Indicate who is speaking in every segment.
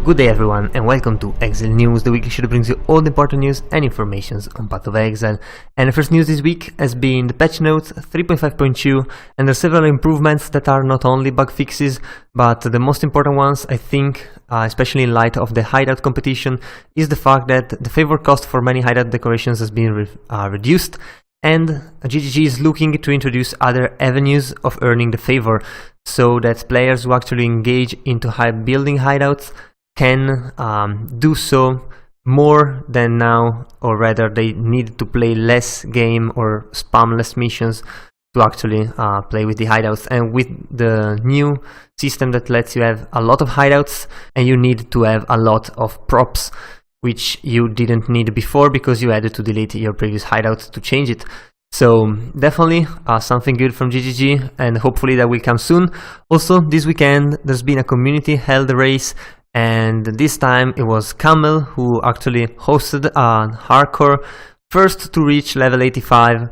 Speaker 1: Good day everyone and welcome to Exile News, the weekly show that brings you all the important news and informations on Path of Exile. And the first news this week has been the patch notes 3.5.2, and there are several improvements that are not only bug fixes, but the most important ones, I think, especially in light of the hideout competition, is the fact that the favor cost for many hideout decorations has been reduced, and GGG is looking to introduce other avenues of earning the favor, so that players who actually engage into building hideouts can do so more than now, or rather they need to play less game or spam less missions to actually play with the hideouts. And with the new system that lets you have a lot of hideouts, and you need to have a lot of props, which you didn't need before because you had to delete your previous hideout to change it. So definitely something good from GGG, and hopefully that will come soon. Also this weekend there's been a community held race, and this time it was Camel who actually hosted a hardcore first to reach level 85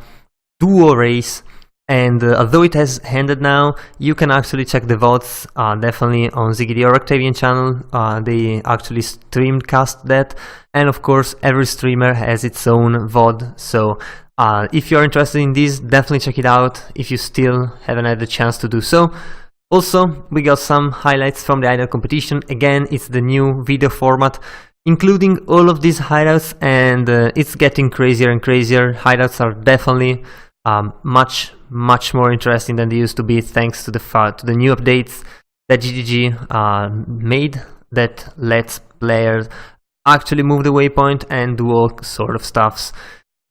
Speaker 1: duo race. And although it has ended now, you can actually check the VODs definitely on ZiggyD or Octavian channel. They actually streamcast that, and of course every streamer has its own VOD, so if you're interested in this, definitely check it out if you still haven't had the chance to do so. Also, we got some highlights from the hideout competition. Again, it's the new video format, including all of these hideouts, and it's getting crazier and crazier. Hideouts are definitely much more interesting than they used to be, thanks to the new updates that GGG made that lets players actually move the waypoint and do all sort of stuffs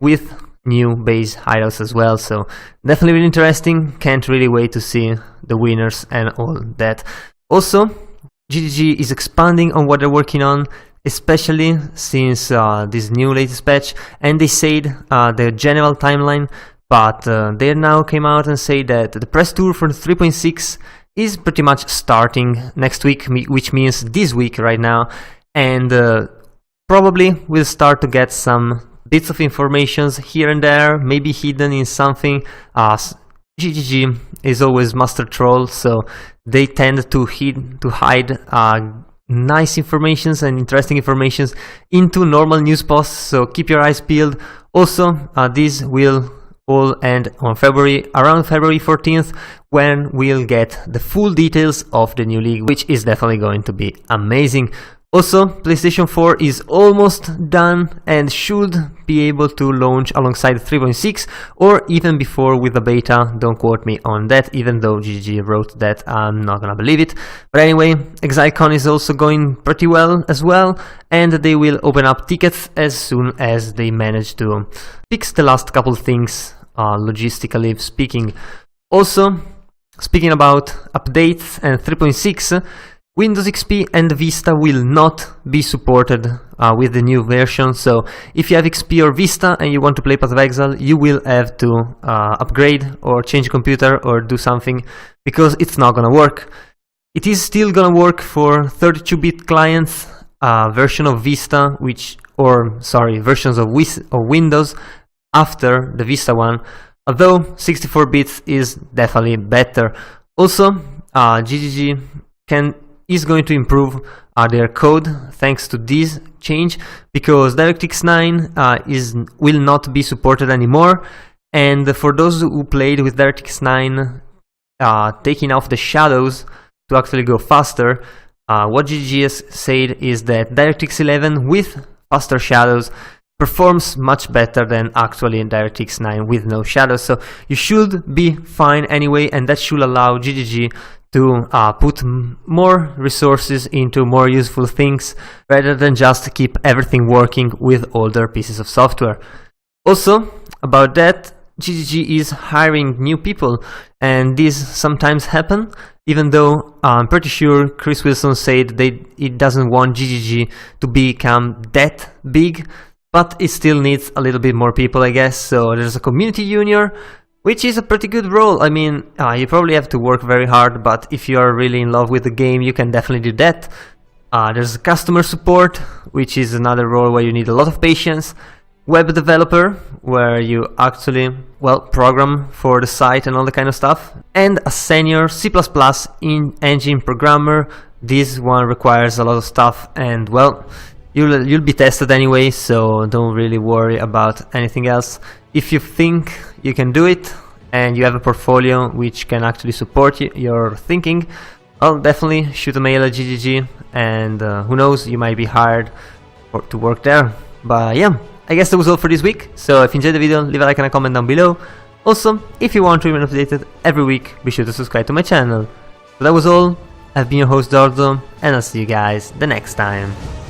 Speaker 1: with new base hideouts as well. So definitely really interesting. Can't really wait to see the winners and all that. Also, GGG is expanding on what they're working on, especially since this new latest patch, and they said the general timeline, but they now came out and say that the press tour for the 3.6 is pretty much starting next week, which means this week right now, and probably we'll start to get some bits of informations here and there, maybe hidden in something. GGG is always master troll, so they tend to hide nice informations and interesting informations into normal news posts, so keep your eyes peeled. Also, this will all end on around February 14th, when we'll get the full details of the new league, which is definitely going to be amazing. Also, PlayStation 4 is almost done and should be able to launch alongside 3.6 or even before with the beta. Don't quote me on that, even though GGG wrote that. I'm not gonna believe it. But anyway, ExileCon is also going pretty well as well, and they will open up tickets as soon as they manage to fix the last couple things, logistically speaking. Also, speaking about updates and 3.6, Windows XP and Vista will not be supported with the new version, so if you have XP or Vista and you want to play Path of Exile, you will have to upgrade or change to or do something, because it's not gonna work. It is still gonna work for 32-bit clients, version of Vista, versions of Windows after the Vista one, although 64 bits is definitely better. Also, GGG is going to improve their code thanks to this change, because DirectX 9 will not be supported anymore, and for those who played with DirectX 9 taking off the shadows to actually go faster, what GGG has said is that DirectX 11 with faster shadows performs much better than actually DirectX 9 with no shadows, so you should be fine anyway, and that should allow GGG to put more resources into more useful things, rather than just keep everything working with older pieces of software. Also, about that, GGG is hiring new people, and this sometimes happen, even though I'm pretty sure Chris Wilson said it doesn't want GGG to become that big, but it still needs a little bit more people, I guess. So there's a community junior, which is a pretty good role. I mean, you probably have to work very hard, but if you are really in love with the game, you can definitely do that. There's customer support, which is another role where you need a lot of patience. web developer, where you actually, well, program for the site and all the kind of stuff, and a senior C++ engine programmer. This one requires a lot of stuff, and well, you'll be tested anyway, so don't really worry about anything else. If you think you can do it and you have a portfolio which can actually support your thinking, well, definitely shoot a mail at GGG, and who knows, you might be hired to work there. But yeah, I guess that was all for this week. So if you enjoyed the video, leave a like and a comment down below. Also, if you want to remain updated every week, be sure to subscribe to my channel. So that was all. I've been your host Dorzo, and I'll see you guys the next time.